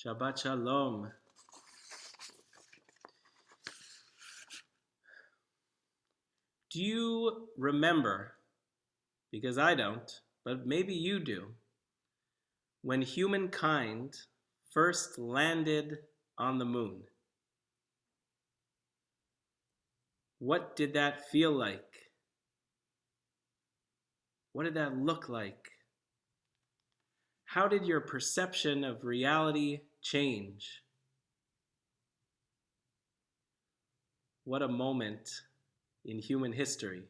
Shabbat Shalom. Do you remember, because I don't, but maybe you do, when humankind first landed on the moon? What did that feel like? What did that look like? How did your perception of reality change? What a moment in human history.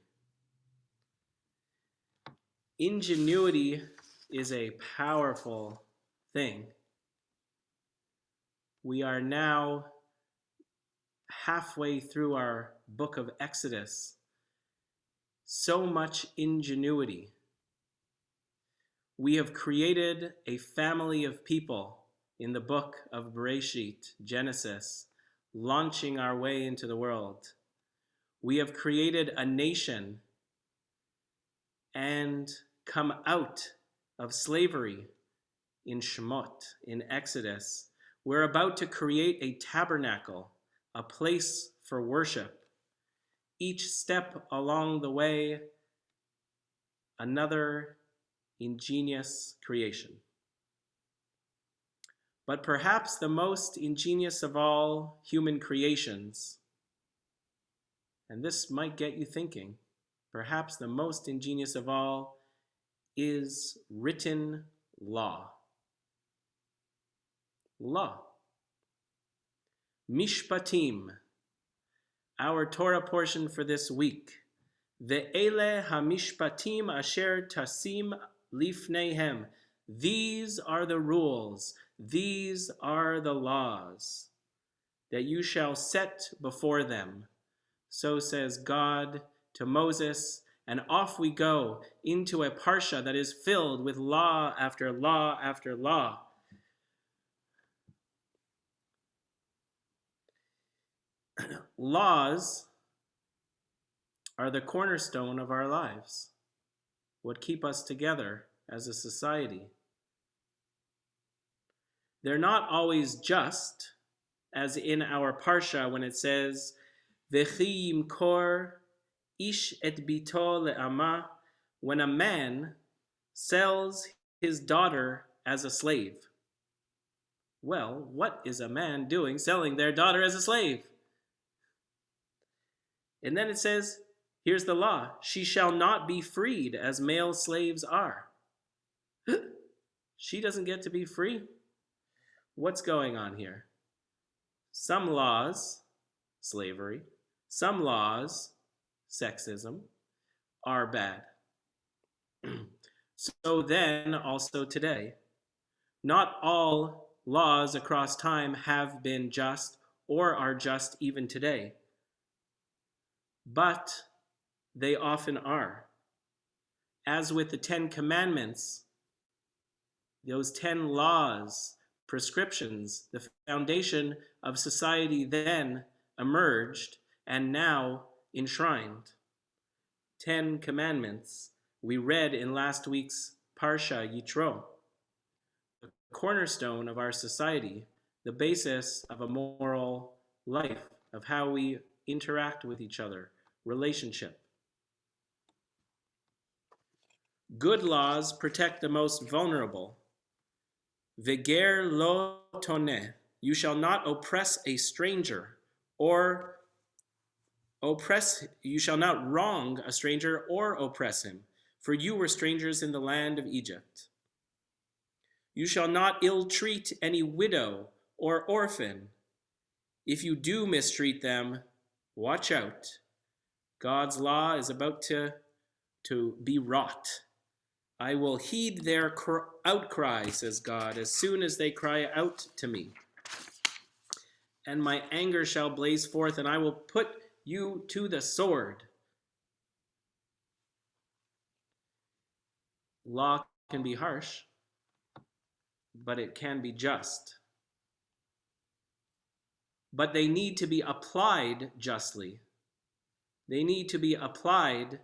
Ingenuity is a powerful thing. We are now halfway through our book of Exodus. So much ingenuity. We have created a family of people in the book of Bereshit, Genesis, launching our way into the world. We have created a nation and come out of slavery in Shemot, in Exodus. We're about to create a tabernacle, a place for worship. Each step along the way, another ingenious creation. But perhaps the most ingenious of all human creations, and this might get you thinking, perhaps the most ingenious of all is written law. Law. Mishpatim, our Torah portion for this week. Ve'ele hamishpatim asher tasim lifneihem. These are the rules, these are the laws that you shall set before them. So says God to Moses, and off we go into a parsha that is filled with law after law after law. Laws are the cornerstone of our lives, what keep us together as a society. They're not always just, as in our parsha when it says, V'chi yimkor ish et bito le'ama, when a man sells his daughter as a slave. Well, what is a man doing selling their daughter as a slave? And then it says, here's the law, she shall not be freed as male slaves are. She doesn't get to be free? What's going on here? Some laws, slavery, some laws, sexism, are bad. So then, also today, not all laws across time have been just or are just even today, but they often are. As with the 10 Commandments, those 10 laws, prescriptions, the foundation of society then emerged and now enshrined. 10 Commandments we read in last week's Parsha Yitro, the cornerstone of our society, the basis of a moral life, of how we interact with each other, relationship. Good laws protect the most vulnerable. Veger lo toneh, you shall not oppress a stranger, or you shall not wrong a stranger or oppress him, for you were strangers in the land of Egypt. You shall not ill-treat any widow or orphan. If you do mistreat them, watch out. God's law is about to be wrought. I will heed their outcry, says God, as soon as they cry out to me. And my anger shall blaze forth, and I will put you to the sword. Law can be harsh, but it can be just. But they need to be applied justly. They need to be applied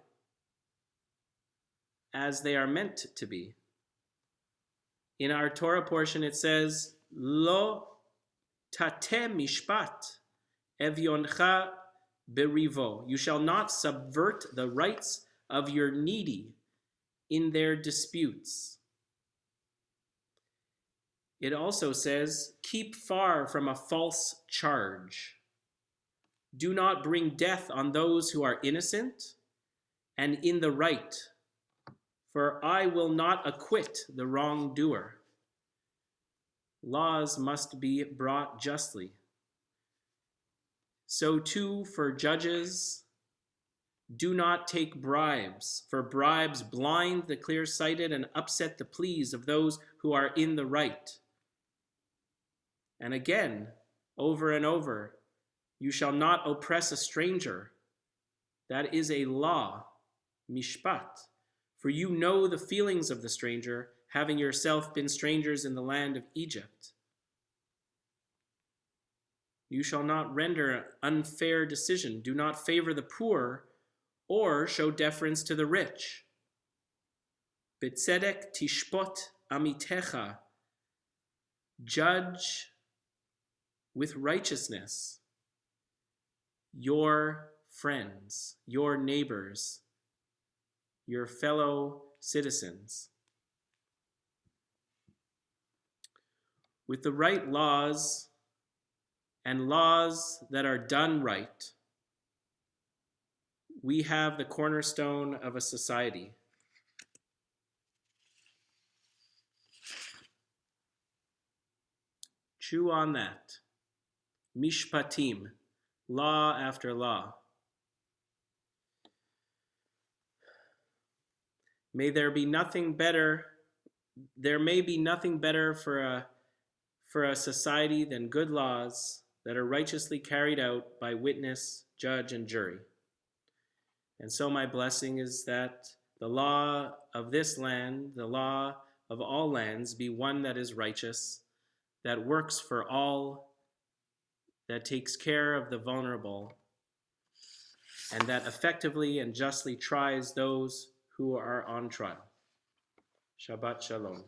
as they are meant to be. In our Torah portion, it says, Lo tate mishpat evyoncha berivo. You shall not subvert the rights of your needy in their disputes. It also says, keep far from a false charge. Do not bring death on those who are innocent and in the right, for I will not acquit the wrongdoer. Laws must be brought justly. So too for judges, do not take bribes, for bribes blind the clear-sighted and upset the pleas of those who are in the right. And again, over and over, you shall not oppress a stranger. That is a law, mishpat, for you know the feelings of the stranger, having yourself been strangers in the land of Egypt. You shall not render an unfair decision. Do not favor the poor or show deference to the rich. B'tzedek tishpot amitecha. Judge with righteousness your friends, your neighbors, your fellow citizens. With the right laws and laws that are done right, we have the cornerstone of a society. Chew on that. Mishpatim, law after law. May there be nothing better, there may be nothing better for a society than good laws that are righteously carried out by witness, judge, and jury. And so my blessing is that the law of this land, the law of all lands, be one that is righteous, that works for all, that takes care of the vulnerable, and that effectively and justly tries those who are on trial. Shabbat Shalom.